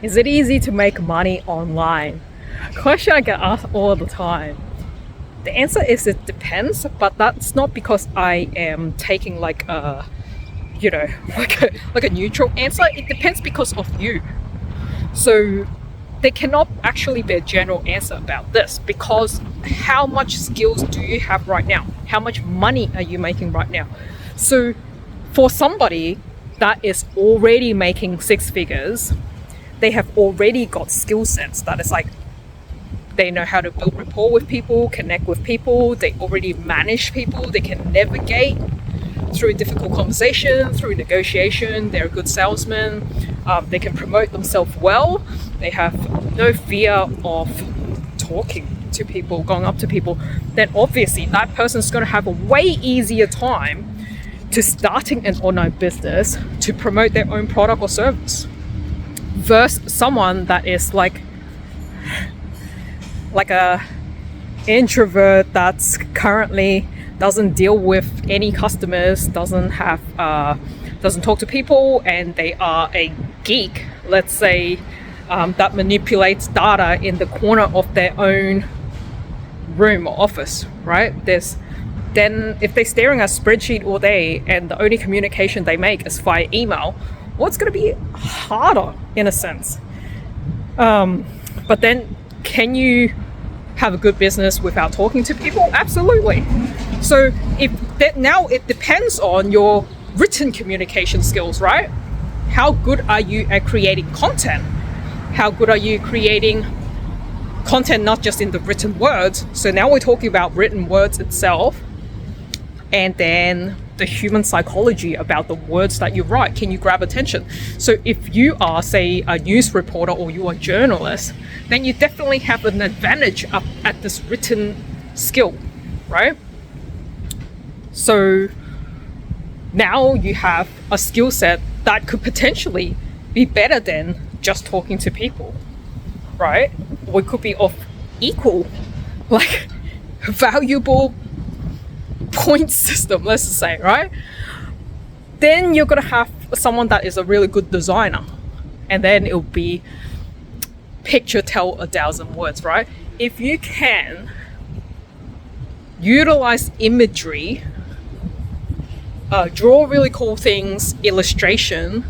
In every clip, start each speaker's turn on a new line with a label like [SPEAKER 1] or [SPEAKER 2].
[SPEAKER 1] Is it easy to make money online? Question I get asked all the time. The answer is it depends, but that's not because I am taking like a, like a neutral answer. It depends because of you. So there cannot actually be a general answer about this because how much skills do you have right now? How much money are you making right now? So for somebody that is already making six figures, they have already got skill sets that is like they know how to build rapport with people, connect with people, they already manage people, they can navigate through difficult conversation, through negotiation, they're a good salesman, they can promote themselves well, they have no fear of talking to people, going up to people, then obviously that person's going to have a way easier time to starting an online business to promote their own product or service versus someone that is like a introvert that's currently doesn't deal with any customers, doesn't talk to people, and they are a geek, let's say, that manipulates data in the corner of their own room or office, right? Then if they're staring at a spreadsheet all day and the only communication they make is via email, well, it's going to be harder in a sense. But then can you have a good business without talking to people? Absolutely. So now it depends on your written communication skills, right? How good are you at creating content? How good are you creating content not just in the written words? So now we're talking about written words itself, and then the human psychology about the words that you write. Can you grab attention? So if you are, say, a news reporter or you are a journalist, then you definitely have an advantage up at this written skill, right? So now you have a skill set that could potentially be better than just talking to people, right? Or it could be of equal, like, valuable point system, let's just say, right? Then you're gonna have someone that is a really good designer, and then it'll be picture tell 1,000 words, right? If you can utilize imagery, draw really cool things, illustration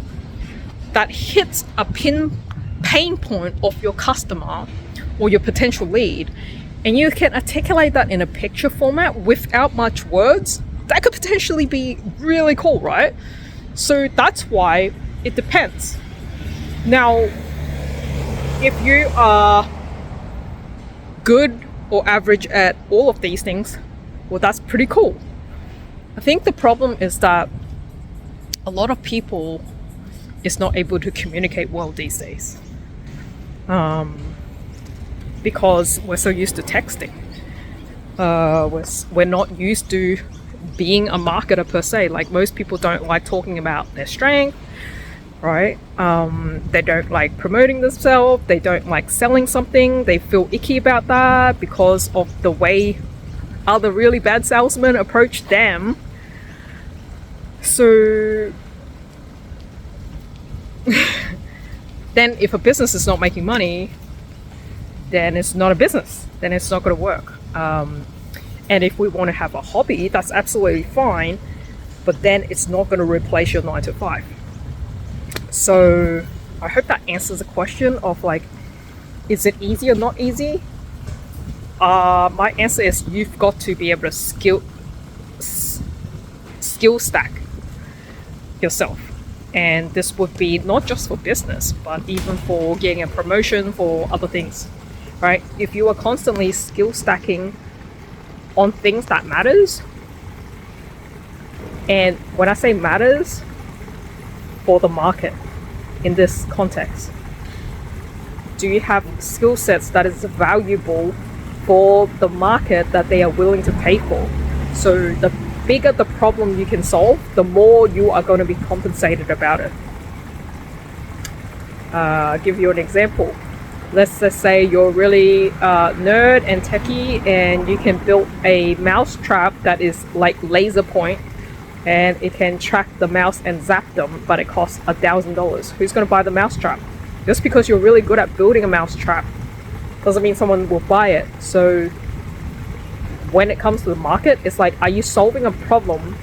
[SPEAKER 1] that hits a pain point of your customer or your potential lead, and you can articulate that in a picture format without much words, that could potentially be really cool, right? So that's why it depends. Now, if you are good or average at all of these things, well, that's pretty cool. I think the problem is that a lot of people is not able to communicate well these days. Because we're so used to texting. We're not used to being a marketer per se. Like, most people don't like talking about their strength, right? They don't like promoting themselves. They don't like selling something. They feel icky about that because of the way other really bad salesmen approach them. So then if a business is not making money, then it's not a business, then it's not going to work. And if we want to have a hobby, that's absolutely fine, but then it's not going to replace your 9 to 5. So I hope that answers the question of like, is it easy or not easy? My answer is you've got to be able to skill stack yourself. And this would be not just for business, but even for getting a promotion, for other things, right? If you are constantly skill stacking on things that matters, and when I say matters, for the market in this context, do you have skill sets that is valuable for the market that they are willing to pay for? So the bigger the problem you can solve, the more you are going to be compensated about it. I'll give you an example. Let's just say you're really nerd and techie, and you can build a mouse trap that is like laser point, and it can track the mouse and zap them, but it costs $1,000. Who's going to buy the mouse trap? Just because you're really good at building a mousetrap doesn't mean someone will buy it. So when it comes to the market, it's like, are you solving a problem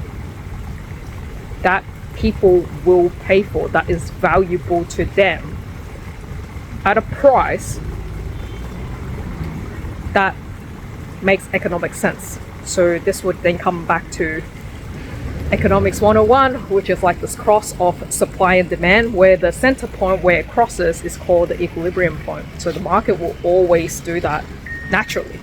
[SPEAKER 1] that people will pay for, that is valuable to them at a price that makes economic sense? So this would then come back to Economics 101, which is like this cross of supply and demand, where the center point where it crosses is called the equilibrium point. So the market will always do that naturally.